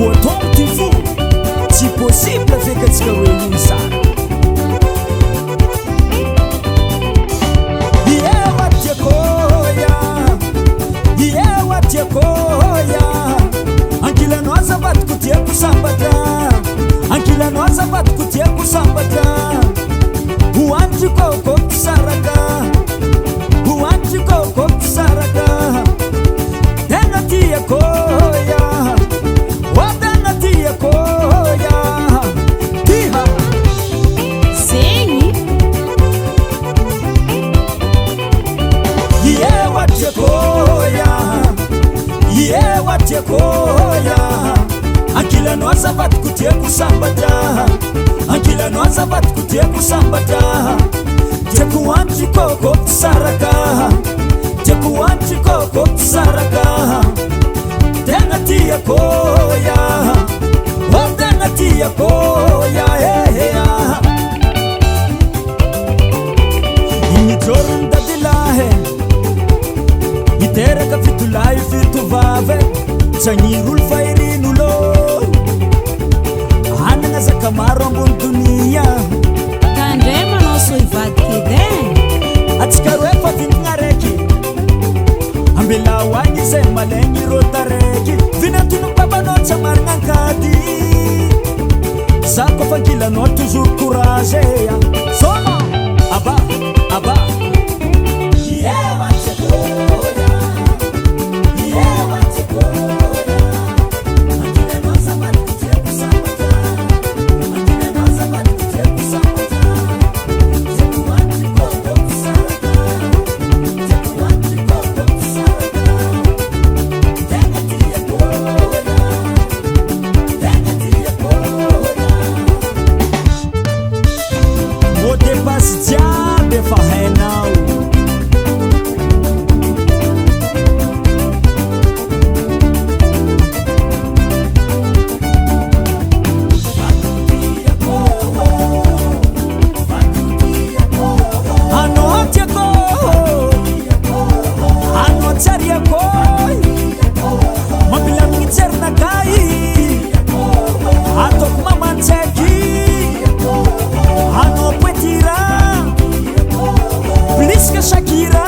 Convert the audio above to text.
voatombo ty fo tsy possible fekatsika hoe iny sara ieatiakoya ankilano azavatiko tiako sambatra ankilano azavatiko tiako sambatra hoanitry kokoko saraka hoanitry kokoko saraka tena tiakoya o tena tiakoya tiha zegny ieatiakoya ankilano azavatiko tiako sambatra ankilano azavatiko tiako sambatra tiako hoanitry kokoko saraka tiako hoanitry kokoko saraka tena tiakoya o tena tiakoya ehea inijorony dadilahe iteraka fitolay fitovave tsagnirolo fahirinulo anana zaka maro ambony donia tandray manao soivadikede atsika ro efa vintigna raiky ambelao agny zay malegny rotaraiky vinantono babanao tsa marigna ankady za kofa ankilanao toujours courage ea soma aba aba Shakira